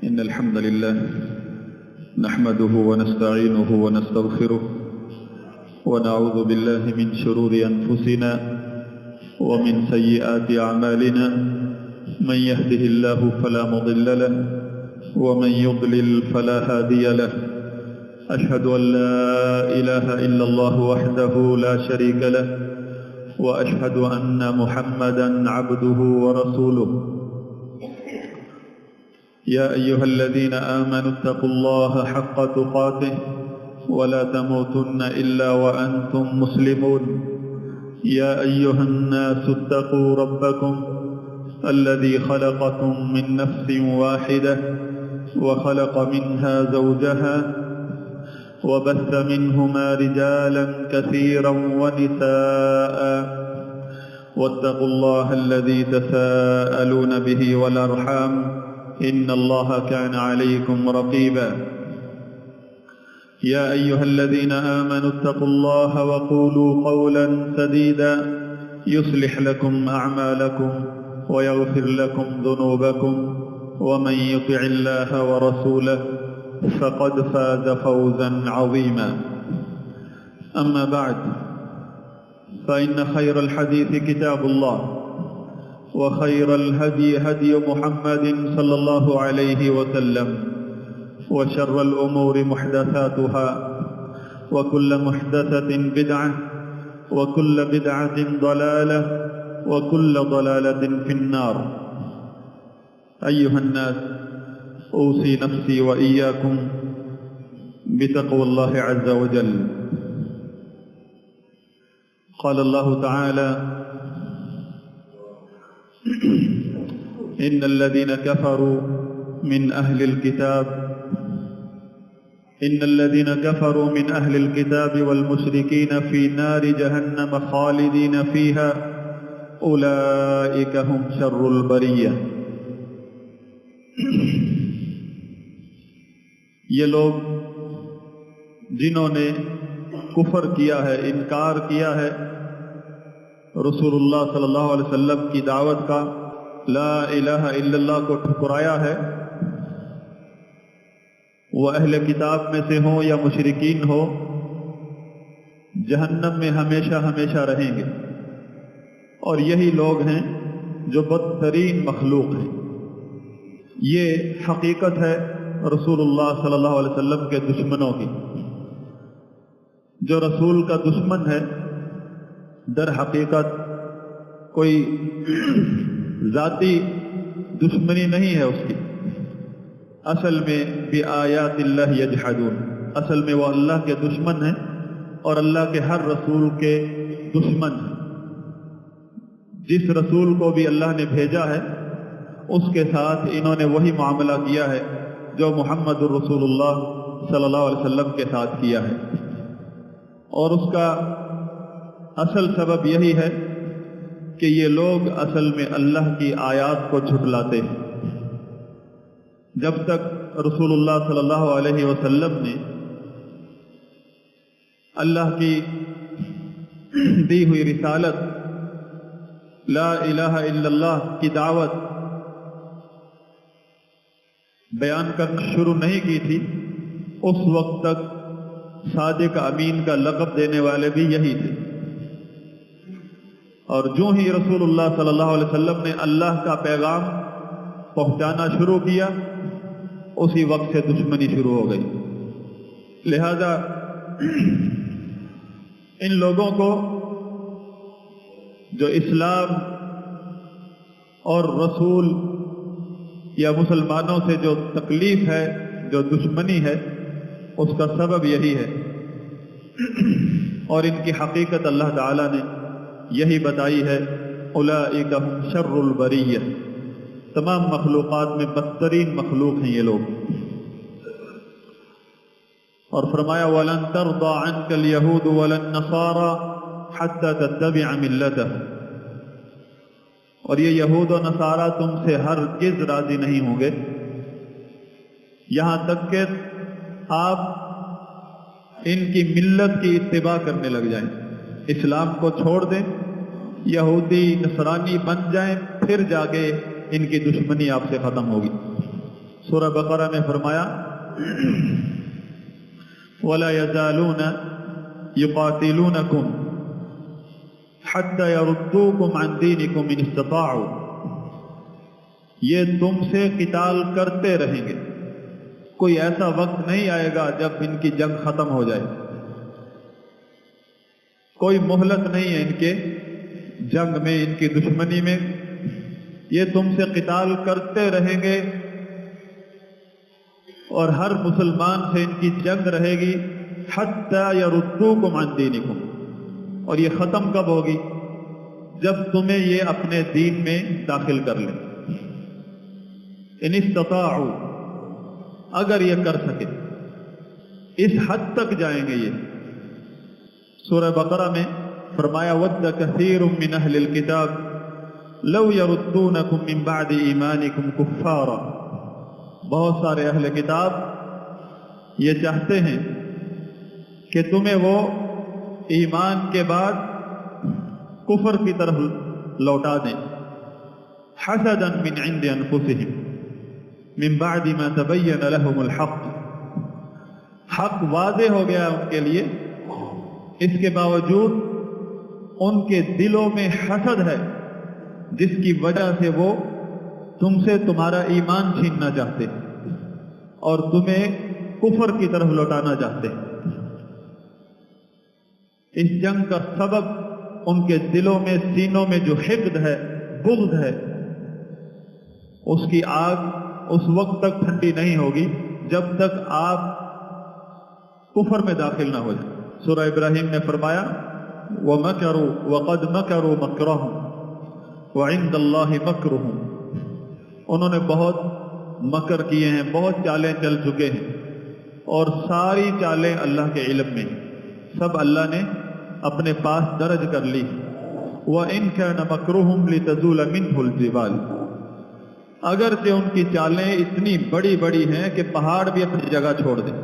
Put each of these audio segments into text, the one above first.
إن الحمد لله نحمده ونستعينه ونستغفره ونعوذ بالله من شرور أنفسنا ومن سيئات أعمالنا من يهده الله فلا مضل له ومن يضلل فلا هادي له أشهد أن لا إله إلا الله وحده لا شريك له وأشهد أن محمدا عبده ورسوله يا أيها الذين آمنوا اتقوا الله حق تقاته ولا تموتن إلا وأنتم مسلمون يا أيها الناس اتقوا ربكم الذي خلقكم من نفس واحدة وخلق منها زوجها وبث منهما رجالا كثيرا ونساء واتقوا الله الذي تساءلون به والأرحام إن الله كان عليكم رقيبا يا أيها الذين آمنوا اتقوا الله وقولوا قولا سديدا يصلح لكم أعمالكم ويغفر لكم ذنوبكم ومن يطع الله ورسوله فقد فاز فوزا عظيما أما بعد فإن خير الحديث كتاب الله وخير الهدي هدي محمد صلى الله عليه وسلم وشر الأمور محدثاتها وكل محدثة بدعة وكل بدعة ضلالة وكل ضلالة في النار أيها الناس أوصي نفسي وإياكم بتقوى الله عز وجل قال الله تعالى إن الذين كفروا من أهل الكتاب والمشركين في نار جهنم خالدين فيها أولئك هم شر البرية. یہ لوگ جنہوں نے کفر کیا ہے، انکار کیا ہے رسول اللہ صلی اللہ علیہ وسلم کی دعوت کا، لا الہ الا اللہ کو ٹھکرایا ہے، وہ اہل کتاب میں سے ہوں یا مشرکین ہو، جہنم میں ہمیشہ ہمیشہ رہیں گے، اور یہی لوگ ہیں جو بدترین مخلوق ہیں۔ یہ حقیقت ہے رسول اللہ صلی اللہ علیہ وسلم کے دشمنوں کی۔ جو رسول کا دشمن ہے در حقیقت کوئی ذاتی دشمنی نہیں ہے اس کی، اصل میں بآیات اللہ یجحدون، اصل میں وہ اللہ کے دشمن ہیں اور اللہ کے ہر رسول کے دشمن ہیں۔ جس رسول کو بھی اللہ نے بھیجا ہے اس کے ساتھ انہوں نے وہی معاملہ کیا ہے جو محمد الرسول اللہ صلی اللہ علیہ وسلم کے ساتھ کیا ہے، اور اس کا اصل سبب یہی ہے کہ یہ لوگ اصل میں اللہ کی آیات کو جھٹلاتے ہیں۔ جب تک رسول اللہ صلی اللہ علیہ وسلم نے اللہ کی دی ہوئی رسالت لا الہ الا اللہ کی دعوت بیان کرنا شروع نہیں کی تھی، اس وقت تک صادق امین کا لقب دینے والے بھی یہی تھے، اور جو ہی رسول اللہ صلی اللہ علیہ وسلم نے اللہ کا پیغام پہنچانا شروع کیا اسی وقت سے دشمنی شروع ہو گئی۔ لہذا ان لوگوں کو جو اسلام اور رسول یا مسلمانوں سے جو تکلیف ہے، جو دشمنی ہے، اس کا سبب یہی ہے، اور ان کی حقیقت اللہ تعالیٰ نے یہی بتائی ہے، اولئک هم شر البریہ، تمام مخلوقات میں بدترین مخلوق ہیں یہ لوگ۔ اور فرمایا وَلَن تَرْضَى عَنْكَ الْيَهُودُ وَلَا النَّصَارَى حَتَّى تَتَّبِعَ مِلَّتَهُمْ، اور یہ یہود و نصارہ تم سے ہرگز راضی نہیں ہوں گے یہاں تک کہ آپ ان کی ملت کی اتباع کرنے لگ جائیں، اسلام کو چھوڑ دیں، یہودی نصرانی بن جائیں، پھر جا کے ان کی دشمنی آپ سے ختم ہوگی۔ سورہ بقرہ میں فرمایا وَلَا يَزَالُونَ يُقَاتِلُونَكُمْ حَتَّى يَرُدُّوكُمْ عَنْ دِينِكُمْ إِنِ اسْتَطَاعُوا، یہ تم سے قتال کرتے رہیں گے، کوئی ایسا وقت نہیں آئے گا جب ان کی جنگ ختم ہو جائے، کوئی مہلت نہیں ہے ان کے جنگ میں، ان کی دشمنی میں، یہ تم سے قتال کرتے رہیں گے اور ہر مسلمان سے ان کی جنگ رہے گی حَتَّى يَرُدُّوكُمْ عَنْ دِينِكُمْ، اور یہ ختم کب ہوگی؟ جب تمہیں یہ اپنے دین میں داخل کر لیں، ان استطاعوا، اگر یہ کر سکے، اس حد تک جائیں گے یہ۔ سورہ بقرہ میں فرمایا وَدَّ كَثِيرٌ مِّنْ أَهْلِ الْكِتَابِ لَوْ يَرُدُّونَكُمْ مِّن بَعْدِ إِيمَانِكُمْ كُفَّارًا، بہت سارے اہل کتاب یہ چاہتے ہیں کہ تمہیں وہ ایمان کے بعد کفر کی طرف لوٹا دیں، حَسَدًا مِّنْ عِنْدِ أَنفُسِهِمْ مِن بَعْدِ مَا تَبَيَّنَ لَهُمُ الْحَقُّ، حق واضح ہو گیا ان کے لیے، اس کے باوجود ان کے دلوں میں حسد ہے جس کی وجہ سے وہ تم سے تمہارا ایمان چھیننا چاہتے اور تمہیں کفر کی طرف لوٹانا چاہتے۔ اس جنگ کا سبب ان کے دلوں میں، سینوں میں جو حقد ہے، بغض ہے، اس کی آگ اس وقت تک ٹھنڈی نہیں ہوگی جب تک آپ کفر میں داخل نہ ہو جائیں۔ سورہ ابراہیم نے فرمایا وَمَكَرُوا وَقَدْ مَكَرُوا مَكْرَهُمْ وَعِنْدَ اللَّهِ مَكْرُهُمْ، انہوں نے بہت مکر کیے ہیں، بہت چالیں چل چکے ہیں، اور ساری چالیں اللہ کے علم میں، سب اللہ نے اپنے پاس درج کر لی۔ وَإِنْ كَانَ مَكْرُهُمْ لِتَزُولَ مِنْهُ الْجِبَالُ، اگرچہ ان کی چالیں اتنی بڑی بڑی ہیں کہ پہاڑ بھی اپنی جگہ چھوڑ دیں،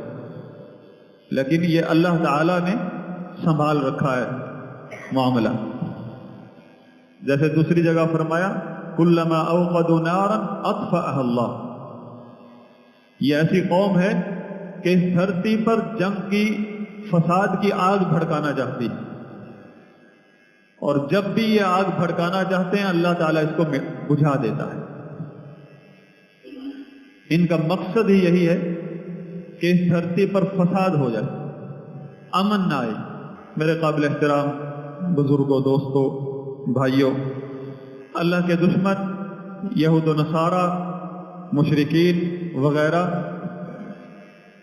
لیکن یہ اللہ تعالیٰ نے سنبھال رکھا ہے معاملہ۔ جیسے دوسری جگہ فرمایا کلما اوقدوا نارا اطفأها اللہ، یہ ایسی قوم ہے کہ اس دھرتی پر جنگ کی، فساد کی آگ بھڑکانا چاہتی ہے، اور جب بھی یہ آگ بھڑکانا چاہتے ہیں اللہ تعالیٰ اس کو بجھا دیتا ہے۔ ان کا مقصد ہی یہی ہے کہ اس دھرتی پر فساد ہو جائے، امن نہ آئے۔ میرے قابل احترام بزرگوں، دوستوں، بھائیوں، اللہ کے دشمن یہود و نصارہ، مشرکین وغیرہ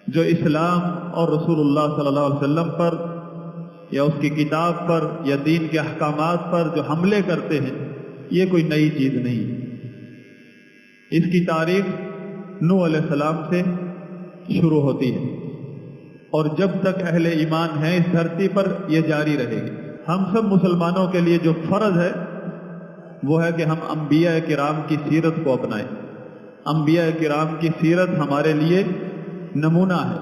جو اسلام اور رسول اللہ صلی اللہ علیہ وسلم پر یا اس کی کتاب پر یا دین کے احکامات پر جو حملے کرتے ہیں، یہ کوئی نئی چیز نہیں، اس کی تاریخ نوح علیہ السلام سے شروع ہوتی ہے، اور جب تک اہل ایمان ہیں اس دھرتی پر یہ جاری رہے گی۔ ہم سب مسلمانوں کے لیے جو فرض ہے وہ ہے کہ ہم انبیاء کرام کی سیرت کو اپنائیں۔ انبیاء کرام کی سیرت ہمارے لیے نمونہ ہے۔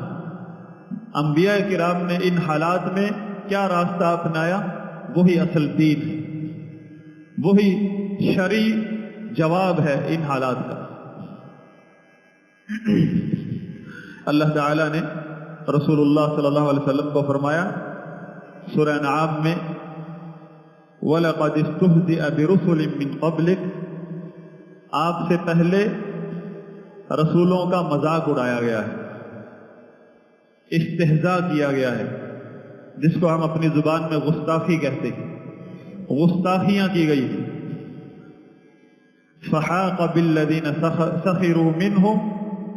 انبیاء کرام نے ان حالات میں کیا راستہ اپنایا، وہی اصل دین ہے، وہی شرعی جواب ہے ان حالات کا۔ اللہ تعالیٰ نے رسول اللہ صلی اللہ علیہ وسلم کو فرمایا سورہ انعام میں وَلَقَدِ اسْتُهْزِئَ بِرُسُلٍ مِّن قَبْلِكَ، آپ سے پہلے رسولوں کا مذاق اڑایا گیا ہے، استہزاء کیا گیا ہے، جس کو ہم اپنی زبان میں گستاخی کہتے ہیں، گستاخیاں کی گئی ہیں۔ فَحَاقَ بِالَّذِينَ سَخِرُوا مِنْهُمْ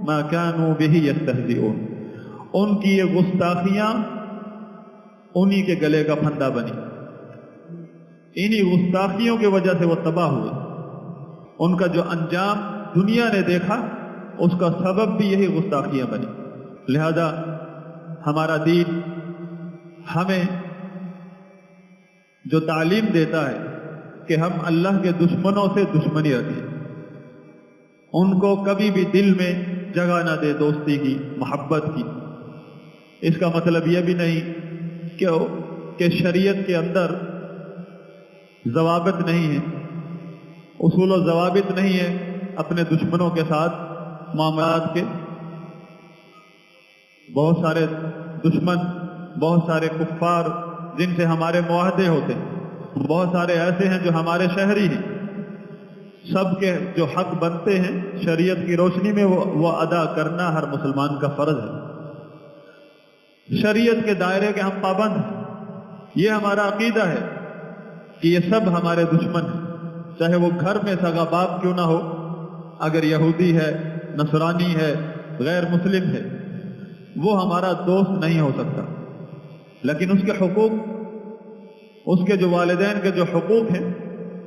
مَا كَانُوا بِهِ يَسْتَهْزِئُونَ، ان کی یہ گستاخیاں انہی کے گلے کا پھندا بنی، انہی گستاخیوں کی وجہ سے وہ تباہ ہوئے۔ ان کا جو انجام دنیا نے دیکھا اس کا سبب بھی یہی گستاخیاں بنی۔ لہذا ہمارا دین ہمیں جو تعلیم دیتا ہے کہ ہم اللہ کے دشمنوں سے دشمنی رکھیں، ان کو کبھی بھی دل میں جگہ نہ دے دوستی کی، محبت کی۔ اس کا مطلب یہ بھی نہیں کہ شریعت کے اندر ضوابط نہیں ہیں، اصول و ضوابط نہیں ہے اپنے دشمنوں کے ساتھ معاملات کے بہت سارے دشمن، بہت سارے کفار جن سے ہمارے معاہدے ہوتے ہیں، بہت سارے ایسے ہیں جو ہمارے شہری ہیں، سب کے جو حق بنتے ہیں شریعت کی روشنی میں وہ ادا کرنا ہر مسلمان کا فرض ہے۔ شریعت کے دائرے کے ہم پابند ہیں، یہ ہمارا عقیدہ ہے کہ یہ سب ہمارے دشمن ہیں، چاہے وہ گھر میں سگا باپ کیوں نہ ہو، اگر یہودی ہے، نصرانی ہے، غیر مسلم ہے، وہ ہمارا دوست نہیں ہو سکتا، لیکن اس کے حقوق، اس کے جو والدین کے جو حقوق ہیں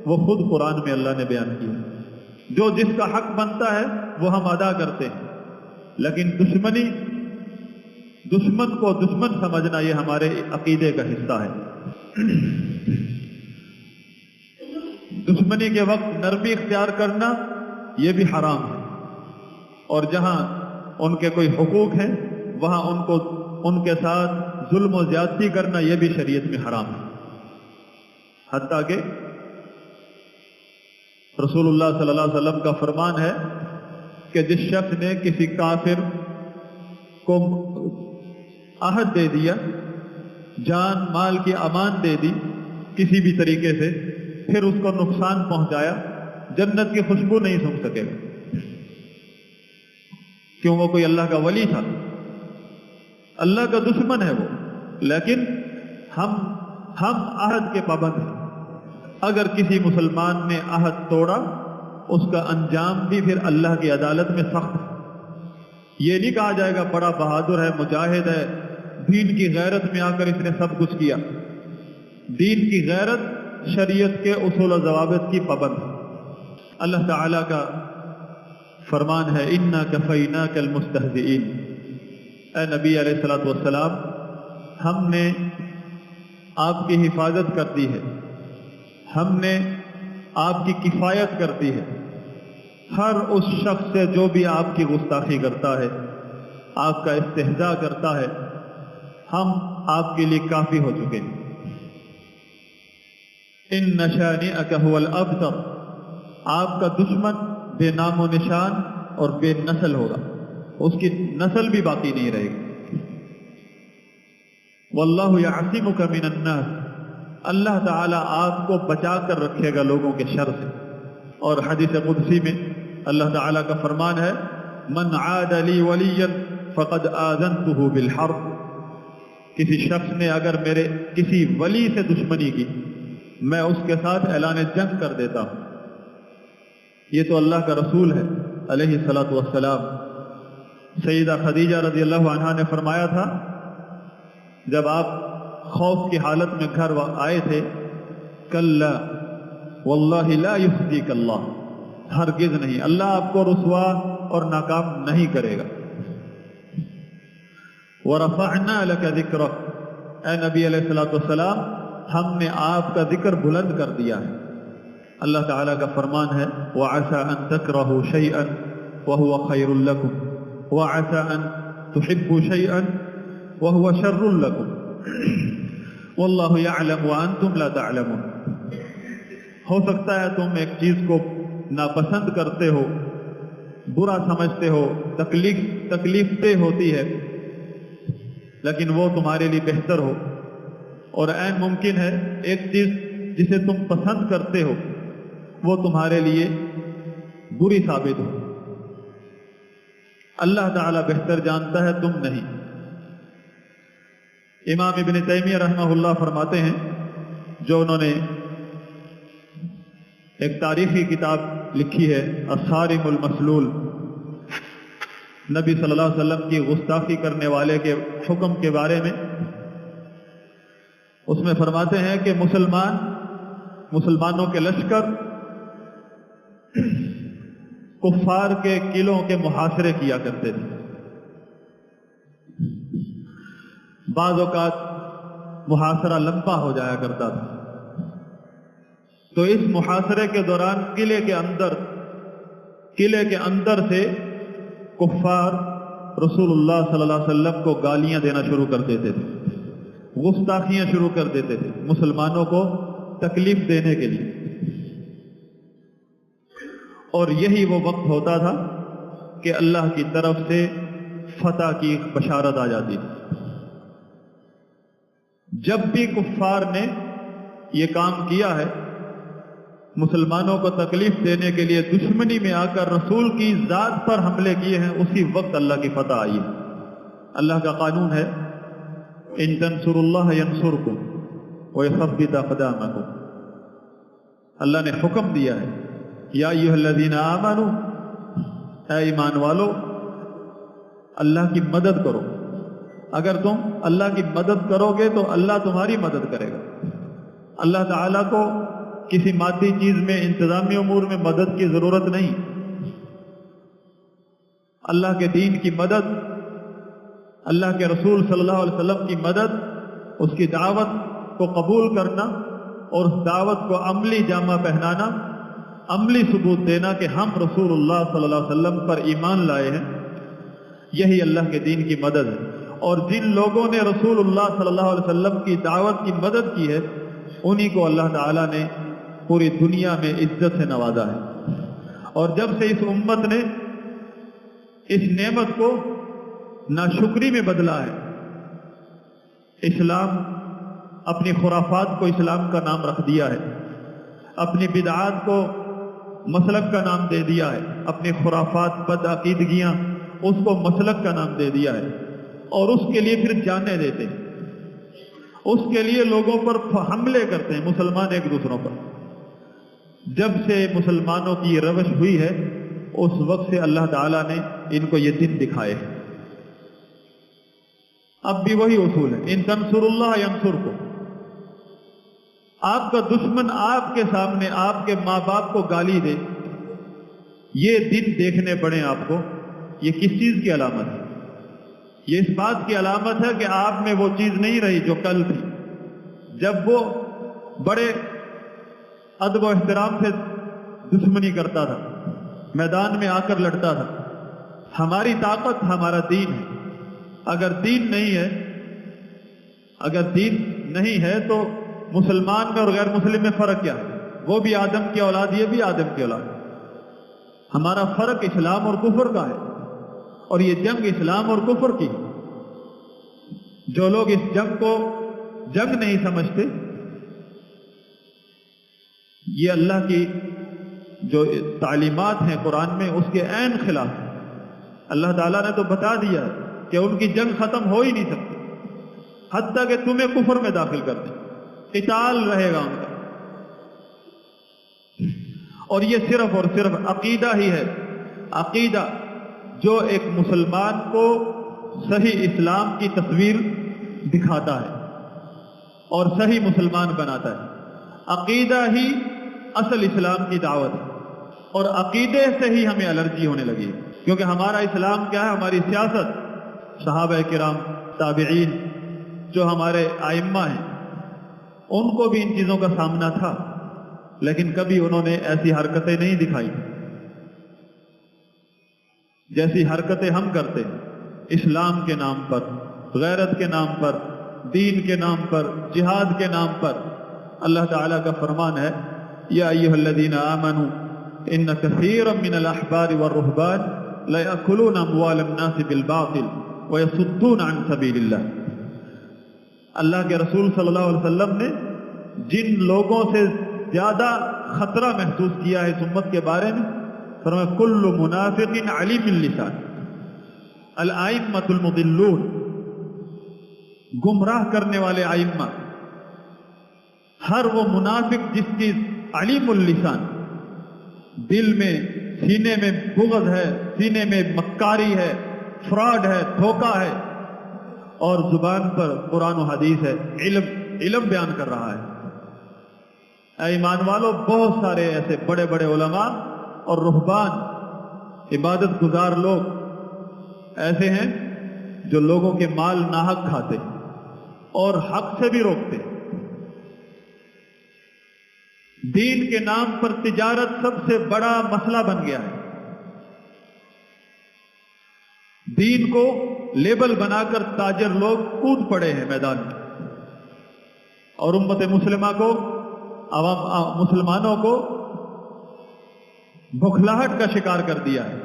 وہ خود قرآن میں اللہ نے بیان کیے، جو جس کا حق بنتا ہے وہ ہم ادا کرتے ہیں، لیکن دشمن کو دشمن سمجھنا یہ ہمارے عقیدے کا حصہ ہے۔ دشمنی کے وقت نرمی اختیار کرنا یہ بھی حرام ہے، اور جہاں ان کے کوئی حقوق ہیں وہاں ان کے ساتھ ظلم و زیادتی کرنا یہ بھی شریعت میں حرام ہے۔ حتیٰ کہ رسول اللہ صلی اللہ علیہ وسلم کا فرمان ہے کہ جس شخص نے کسی کافر کو عہد دے دیا، جان مال کی امان دے دی کسی بھی طریقے سے، پھر اس کو نقصان پہنچایا، جنت کی خوشبو نہیں سونگھ سکے گا، کیوں؟ وہ کوئی اللہ کا ولی تھا، اللہ کا دشمن ہے وہ، لیکن ہم عہد کے پابند ہیں۔ اگر کسی مسلمان نے عہد توڑا، اس کا انجام بھی پھر اللہ کی عدالت میں سخت ہے۔ یہ نہیں کہا جائے گا بڑا بہادر ہے، مجاہد ہے، دین کی غیرت میں آ کر اس نے سب کچھ کیا۔ دین کی غیرت شریعت کے اصول و ضوابط کی پابند ہے۔ اللہ تعالیٰ کا فرمان ہے اِنَّا كَفَيْنَاكَ الْمُسْتَهْزِئِينَ، اے نبی علیہ الصلوٰۃ والسلام، ہم نے آپ کی حفاظت کر دی ہے، ہم نے آپ کی کفایت کر دی ہے، ہر اس شخص سے جو بھی آپ کی گستاخی کرتا ہے، آپ کا استہزاء کرتا ہے، ہم آپ کے لیے کافی ہو چکے ہیں۔ إِنَّ شَانِئَكَ هُوَ الْأَبْتَرُ، آپ کا دشمن بے نام و نشان اور بے نسل ہوگا، اس کی نسل بھی باقی نہیں رہے گی۔ وَاللَّهُ يَعْصِمُكَ مِنَ النَّاسِ، اللہ تعالیٰ آپ کو بچا کر رکھے گا لوگوں کے شر سے۔ اور حدیث قدسی میں اللہ تعالیٰ کا فرمان ہے من عاد لی ولیا فقد آذنته بالحرب، کسی شخص نے اگر میرے کسی ولی سے دشمنی کی، میں اس کے ساتھ اعلان جنگ کر دیتا ہوں۔ یہ تو اللہ کا رسول ہے علیہ الصلوۃ والسلام۔ سیدہ خدیجہ رضی اللہ عنہا نے فرمایا تھا جب آپ خوف کی حالت میں گھر آئے تھے، کلا واللہ لا یخزیک اللہ، ہرگز نہیں، اللہ آپ کو رسوا اور ناکام نہیں کرے گا۔ ورفعنا لک ذکرک، اے نبی علیہ الصلوۃ والسلام، ہم نے آپ کا ذکر بلند کر دیا ہے۔ اللہ تعالیٰ کا فرمان ہے وعسى ان تکرہوا شیئا وهو خیر لکم وعسى ان تحبوا شیئا وهو شر لکم واللہ یعلم وانتم لا تعلمون۔ ہو سکتا ہے تم ایک چیز کو ناپسند کرتے ہو، برا سمجھتے ہو، تکلیف دہ ہوتی ہے، لیکن وہ تمہارے لیے بہتر ہو، اور عین ممکن ہے ایک چیز جسے تم پسند کرتے ہو وہ تمہارے لیے بری ثابت ہو۔ اللہ تعالیٰ بہتر جانتا ہے، تم نہیں۔ امام ابن تیمیہ رحمہ اللہ فرماتے ہیں، جو انہوں نے ایک تاریخی کتاب لکھی ہے الصارم المسلول، نبی صلی اللہ علیہ وسلم کی گستاخی کرنے والے کے حکم کے بارے میں، اس میں فرماتے ہیں کہ مسلمانوں کے لشکر کفار کے قلعوں کے محاصرے کیا کرتے تھے۔ بعض اوقات محاصرہ لمبا ہو جایا کرتا تھا، تو اس محاصرے کے دوران قلعے کے اندر سے کفار رسول اللہ صلی اللہ علیہ وسلم کو گالیاں دینا شروع کر دیتے تھے، گستاخیاں شروع کر دیتے تھے مسلمانوں کو تکلیف دینے کے لیے۔ اور یہی وہ وقت ہوتا تھا کہ اللہ کی طرف سے فتح کی بشارت آ جاتی تھی۔ جب بھی کفار نے یہ کام کیا ہے، مسلمانوں کو تکلیف دینے کے لیے دشمنی میں آ کر رسول کی ذات پر حملے کیے ہیں، اسی وقت اللہ کی فتح آئی ہے۔ اللہ کا قانون ہے ان تنصروا اللہ ینصرکم ویثبت اقدامکم۔ اللہ نے حکم دیا ہے یا ایھا الذین آمنوا، اے ایمان والو اللہ کی مدد کرو۔ اگر تم اللہ کی مدد کرو گے تو اللہ تمہاری مدد کرے گا۔ اللہ تعالیٰ کو کسی مادی چیز میں، انتظامی امور میں مدد کی ضرورت نہیں۔ اللہ کے دین کی مدد، اللہ کے رسول صلی اللہ علیہ وسلم کی مدد، اس کی دعوت کو قبول کرنا اور اس دعوت کو عملی جامہ پہنانا، عملی ثبوت دینا کہ ہم رسول اللہ صلی اللہ علیہ وسلم پر ایمان لائے ہیں، یہی اللہ کے دین کی مدد ہے۔ اور جن لوگوں نے رسول اللہ صلی اللہ علیہ وسلم کی دعوت کی مدد کی ہے، انہی کو اللہ تعالیٰ نے پوری دنیا میں عزت سے نوازا ہے۔ اور جب سے اس امت نے اس نعمت کو ناشکری میں بدلا ہے، اسلام اپنی خرافات کو اسلام کا نام رکھ دیا ہے، اپنی بدعات کو مسلک کا نام دے دیا ہے، اپنی خرافات بدعقیدگیاں اس کو مسلک کا نام دے دیا ہے، اور اس کے لیے پھر جانیں دیتے ہیں، اس کے لیے لوگوں پر حملے کرتے ہیں، مسلمان ایک دوسروں پر۔ جب سے مسلمانوں کی یہ روش ہوئی ہے، اس وقت سے اللہ تعالیٰ نے ان کو یہ دن دکھائے ہیں۔ اب بھی وہی اصول ہے، ان تنصروا اللہ ینصرکم۔ آپ کا دشمن آپ کے سامنے آپ کے ماں باپ کو گالی دے، یہ دن دیکھنے پڑے آپ کو، یہ کس چیز کی علامت ہے؟ یہ اس بات کی علامت ہے کہ آپ میں وہ چیز نہیں رہی جو کل تھی، جب وہ بڑے ادب و احترام سے دشمنی کرتا تھا، میدان میں آ کر لڑتا تھا۔ ہماری طاقت ہمارا دین ہے۔ اگر دین نہیں ہے تو مسلمان میں اور غیر مسلم میں فرق کیا ہے؟ وہ بھی آدم کی اولاد، یہ بھی آدم کی اولاد۔ ہمارا فرق اسلام اور کفر کا ہے، اور یہ جنگ اسلام اور کفر کی۔ جو لوگ اس جنگ کو جنگ نہیں سمجھتے، یہ اللہ کی جو تعلیمات ہیں قرآن میں اس کے عین خلاف ہے۔ اللہ تعالیٰ نے تو بتا دیا ہے کہ ان کی جنگ ختم ہو ہی نہیں سکتی حتیٰ کہ تمہیں کفر میں داخل کر دیں، قتال رہے گا ان کا۔ اور یہ صرف اور صرف عقیدہ ہی ہے، عقیدہ جو ایک مسلمان کو صحیح اسلام کی تصویر دکھاتا ہے اور صحیح مسلمان بناتا ہے۔ عقیدہ ہی اصل اسلام کی دعوت ہے، اور عقیدے سے ہی ہمیں الرجی ہونے لگی، کیونکہ ہمارا اسلام کیا ہے؟ ہماری سیاست، صحابہ کرام، تابعین، جو ہمارے ائمہ ہیں، ان کو بھی ان چیزوں کا سامنا تھا، لیکن کبھی انہوں نے ایسی حرکتیں نہیں دکھائی جیسی حرکتیں ہم کرتے ہیں، اسلام کے نام پر، غیرت کے نام پر، دین کے نام پر، جہاد کے نام پر۔ اللہ تعالیٰ کا فرمان ہے یا ایھا الذین آمنوا ان کثیرا من الاحبار والرہبان لیأکلون اموال الناس بالباطل ویصدون عن سبیل اللہ۔ اللہ کے رسول صلی اللہ علیہ وسلم نے جن لوگوں سے زیادہ خطرہ محسوس کیا ہے اس امت کے بارے میں، فرمایا کل منافق علیم اللسان الائمۃ المضلون، گمراہ کرنے والے ائمہ، ہر وہ منافق جس کی علیم اللسان، دل میں، سینے میں بغض ہے، سینے میں مکاری ہے، فراڈ ہے، دھوکہ ہے، اور زبان پر قرآن و حدیث ہے، علم بیان کر رہا ہے۔ اے ایمان والو، بہت سارے ایسے بڑے بڑے علماء اور رہبان، عبادت گزار لوگ ایسے ہیں جو لوگوں کے مال ناحق کھاتے اور حق سے بھی روکتے۔ دین کے نام پر تجارت سب سے بڑا مسئلہ بن گیا ہے۔ دین کو لیبل بنا کر تاجر لوگ کود پڑے ہیں میدان میں، اور امت مسلمہ کو، مسلمانوں کو بھکھلاہٹ کا شکار کر دیا ہے۔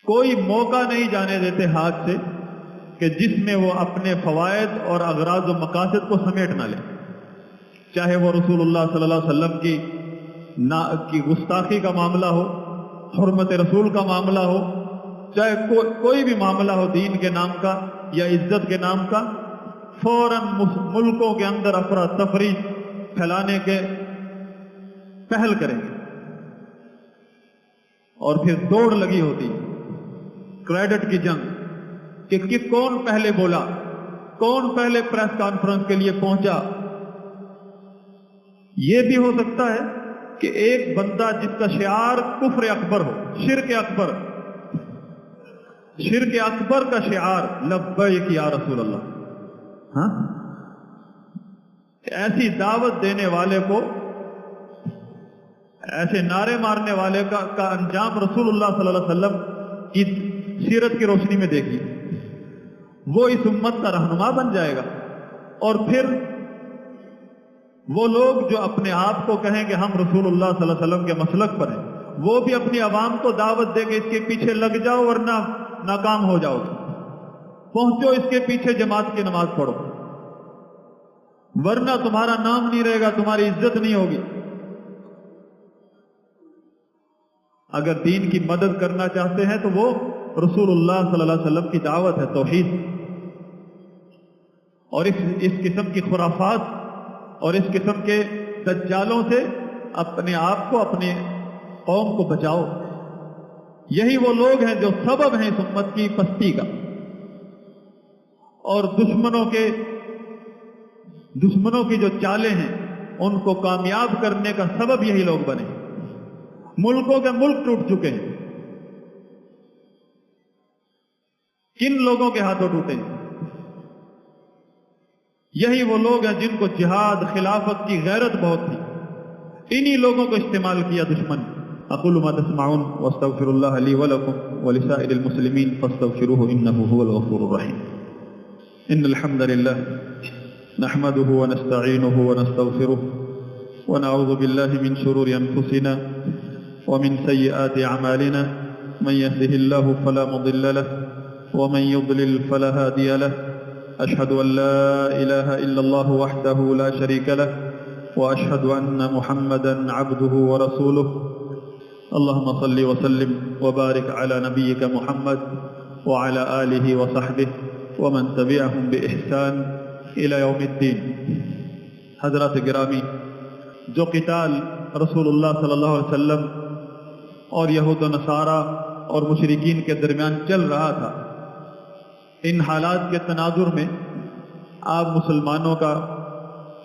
کوئی موقع نہیں جانے دیتے ہاتھ سے کہ جس میں وہ اپنے فوائد اور اغراض و مقاصد کو سمیٹ نہ لے، چاہے وہ رسول اللہ صلی اللہ علیہ وسلم کی گستاخی کا معاملہ ہو، حرمت رسول کا معاملہ ہو، چاہے کوئی بھی معاملہ ہو دین کے نام کا یا عزت کے نام کا، فوراً ملکوں کے اندر افراتفری پھیلانے کے پہل کریں گے، اور پھر دوڑ لگی ہوتی کریڈٹ کی جنگ کہ کون پہلے بولا، کون پہلے پریس کانفرنس کے لیے پہنچا۔ یہ بھی ہو سکتا ہے کہ ایک بندہ جس کا شعار کفر اکبر ہو، شرک اکبر کا شعار لبیک یا رسول اللہ، ہاں، ایسی دعوت دینے والے کو، ایسے نعرے مارنے والے کا انجام رسول اللہ صلی اللہ علیہ وسلم کی سیرت کی روشنی میں دیکھیے، وہ اس امت کا رہنما بن جائے گا۔ اور پھر وہ لوگ جو اپنے آپ کو کہیں کہ ہم رسول اللہ صلی اللہ علیہ وسلم کے مسلک پر ہیں، وہ بھی اپنی عوام کو دعوت دے کہ اس کے پیچھے لگ جاؤ ورنہ ناکام ہو جاؤ گے، پہنچو اس کے پیچھے جماعت کی نماز پڑھو، ورنہ تمہارا نام نہیں رہے گا، تمہاری عزت نہیں ہوگی۔ اگر دین کی مدد کرنا چاہتے ہیں تو وہ رسول اللہ صلی اللہ علیہ وسلم کی دعوت ہے، توحید، اور اس قسم کی خرافات اور اس قسم کے دجالوں سے اپنے آپ کو، اپنے قوم کو بچاؤ۔ یہی وہ لوگ ہیں جو سبب ہیں اس امت کی پستی کا، اور دشمنوں کی جو چالیں ہیں ان کو کامیاب کرنے کا سبب یہی لوگ بنے۔ ملکوں کے ملک ٹوٹ چکے ہیں، کن لوگوں کے ہاتھوں ٹوٹے ہیں؟ یہی وہ لوگ ہیں جن کو جہاد، خلافت کی غیرت بہت تھی، انہی لوگوں کو استعمال کیا دشمن۔ اقول ما تسمعون واستغفر الله لي ولكم ولسائر المسلمين فاستغفروه انه هو الغفور الرحيم۔ ان الحمد لله نحمده ونستعينه ونستغفره ونعوذ بالله من شرور انفسنا ومن سيئات اعمالنا، من يهده الله فلا مضل له ومن يضلل فلا هادي له، أشهد أن لا إله إلا الله وحده لا شريك له وأشهد أن محمدا عبده ورسوله، اللهم صل وسلم وبارك على نبيك محمد وعلى آله وصحبه ومن تبعهم بإحسان إلى يوم الدين۔ حضرات گرامی، جو قتال رسول اللہ صلی اللہ علیہ وسلم اور یہود و نصارہ اور مشرکین کے درمیان چل رہا تھا، ان حالات کے تناظر میں آپ مسلمانوں کا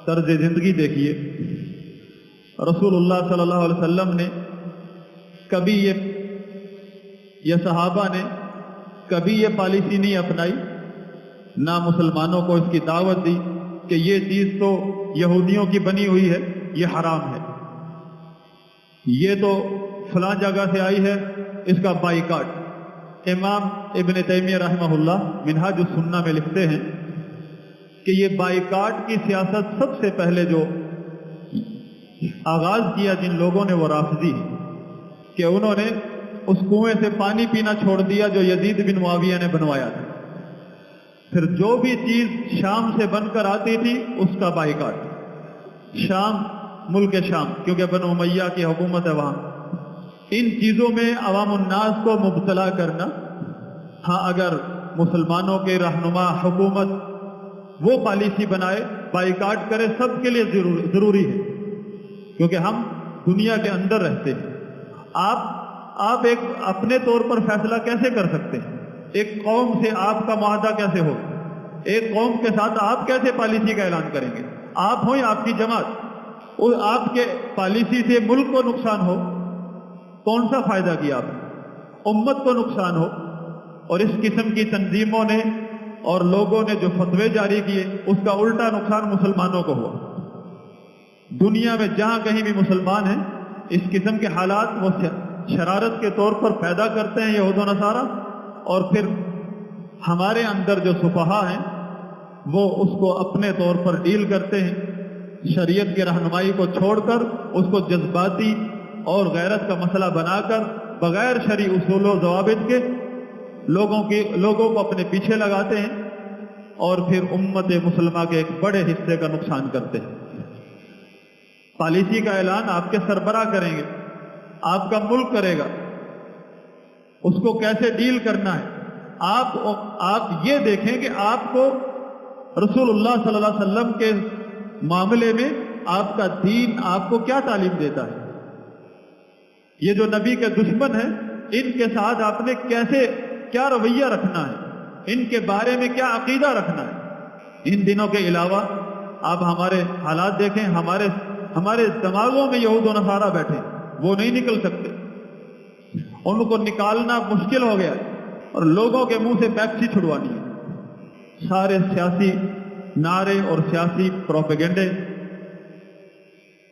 طرز زندگی دیکھیے۔ رسول اللہ صلی اللہ علیہ وسلم نے کبھی یہ صحابہ نے کبھی یہ پالیسی نہیں اپنائی، نہ مسلمانوں کو اس کی دعوت دی کہ یہ چیز تو یہودیوں کی بنی ہوئی ہے، یہ حرام ہے، یہ تو فلاں جگہ سے آئی ہے، اس کا بائیکاٹ۔ امام ابن تیمیہ رحمہ اللہ منہاج السنہ میں لکھتے ہیں کہ یہ بائیکاٹ کی سیاست سب سے پہلے جو آغاز کیا جن لوگوں نے، وہ رافضی، کہ انہوں نے اس کنویں سے پانی پینا چھوڑ دیا جو یزید بن معاویہ نے بنوایا تھا، پھر جو بھی چیز شام سے بن کر آتی تھی اس کا بائیکاٹ۔ شام، ملک شام، کیونکہ بنو امیہ کی حکومت ہے وہاں، ان چیزوں میں عوام الناس کو مبتلا کرنا، ہاں اگر مسلمانوں کے رہنما حکومت وہ پالیسی بنائے، بائیکاٹ کرے، سب کے لیے ضروری ہے، کیونکہ ہم دنیا کے اندر رہتے ہیں۔ آپ ایک اپنے طور پر فیصلہ کیسے کر سکتے ہیں؟ ایک قوم سے آپ کا معاہدہ کیسے ہو؟ ایک قوم کے ساتھ آپ کیسے پالیسی کا اعلان کریں گے؟ آپ ہوں یا آپ کی جماعت، اور آپ کے پالیسی سے ملک کو نقصان ہو، کون سا فائدہ کیا آپ نے؟ امت کو نقصان ہو۔ اور اس قسم کی تنظیموں نے اور لوگوں نے جو فتوے جاری کیے، اس کا الٹا نقصان مسلمانوں کو ہوا۔ دنیا میں جہاں کہیں بھی مسلمان ہیں، اس قسم کے حالات وہ شرارت کے طور پر پیدا کرتے ہیں یہود و نصارہ، اور پھر ہمارے اندر جو سفہا ہیں وہ اس کو اپنے طور پر ڈیل کرتے ہیں، شریعت کی رہنمائی کو چھوڑ کر اس کو جذباتی اور غیرت کا مسئلہ بنا کر بغیر شرعی اصول و ضوابط کے لوگوں کو اپنے پیچھے لگاتے ہیں اور پھر امت مسلمہ کے ایک بڑے حصے کا نقصان کرتے ہیں۔ پالیسی کا اعلان آپ کے سربراہ کریں گے، آپ کا ملک کرے گا، اس کو کیسے ڈیل کرنا ہے۔ آپ یہ دیکھیں کہ آپ کو رسول اللہ صلی اللہ علیہ وسلم کے معاملے میں آپ کا دین آپ کو کیا تعلیم دیتا ہے۔ یہ جو نبی کے دشمن ہیں، ان کے ساتھ آپ نے کیا رویہ رکھنا ہے، ان کے بارے میں کیا عقیدہ رکھنا ہے۔ ان دنوں کے علاوہ آپ ہمارے حالات دیکھیں، ہمارے دماغوں میں یہود و نصارہ بیٹھے، وہ نہیں نکل سکتے، ان کو نکالنا مشکل ہو گیا ہے، اور لوگوں کے منہ سے پیپسی چھڑوانی ہے۔ سارے سیاسی نعرے اور سیاسی پروپیگنڈے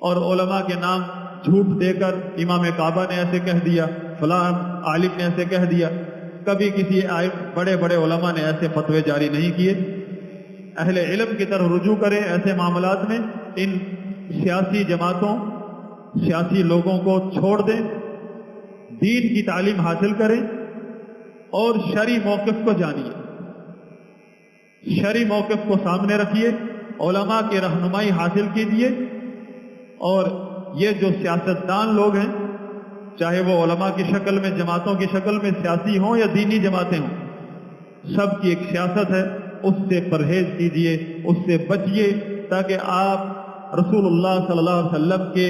اور علماء کے نام جھوٹ دے کر امام کعبہ نے ایسے کہہ دیا، فلاں عالم نے ایسے کہہ دیا۔ کبھی کسی بڑے بڑے علماء نے ایسے فتوے جاری نہیں کیے۔ اہل علم کی طرف رجوع کریں ایسے معاملات میں، ان سیاسی جماعتوں، سیاسی لوگوں کو چھوڑ دیں، دین کی تعلیم حاصل کریں اور شرعی موقف کو جانیے، شرعی موقف کو سامنے رکھیے، علماء کی رہنمائی حاصل کیجیے۔ اور یہ جو سیاستدان لوگ ہیں، چاہے وہ علماء کی شکل میں، جماعتوں کی شکل میں سیاسی ہوں یا دینی جماعتیں ہوں، سب کی ایک سیاست ہے، اس سے پرہیز کیجیے، اس سے بچیے، تاکہ آپ رسول اللہ صلی اللہ علیہ وسلم کے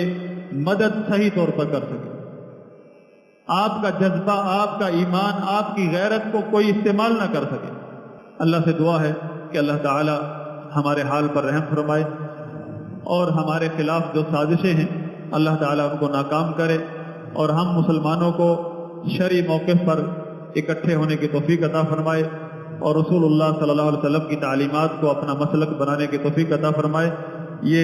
مدد صحیح طور پر کر سکیں۔ آپ کا جذبہ، آپ کا ایمان، آپ کی غیرت کو کوئی استعمال نہ کر سکے۔ اللہ سے دعا ہے کہ اللہ تعالی ہمارے حال پر رحم فرمائے، اور ہمارے خلاف جو سازشیں ہیں اللہ تعالیٰ ان کو ناکام کرے، اور ہم مسلمانوں کو شرعی موقف پر اکٹھے ہونے کی توفیق عطا فرمائے، اور رسول اللہ صلی اللہ علیہ وسلم کی تعلیمات کو اپنا مسلک بنانے کی توفیق عطا فرمائے۔ یہ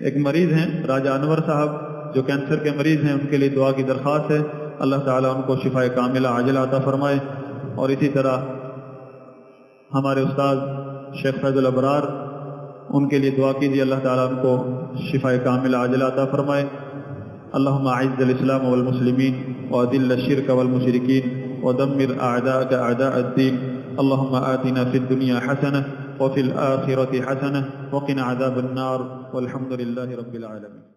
ایک مریض ہیں راجہ انور صاحب، جو کینسر کے مریض ہیں، ان کے لیے دعا کی درخواست ہے، اللہ تعالیٰ ان کو شفائے کاملہ عاجلہ عطا فرمائے۔ اور اسی طرح ہمارے استاد شیخ فیض الابرار، ان کے لیے دعا کیجیے، اللہ تعالیٰ ان کو شفائے کاملہ عاجلہ عطا فرمائے۔ اللہم اعز الاسلام والمسلمین واذل الشرک والمشرکین ودمر اعداءک اعداء الدین۔ اللہم آتنا فی الدنیا حسنہ وفی الآخرۃ حسنہ وقنا عذاب النار والحمد للہ رب العالمین۔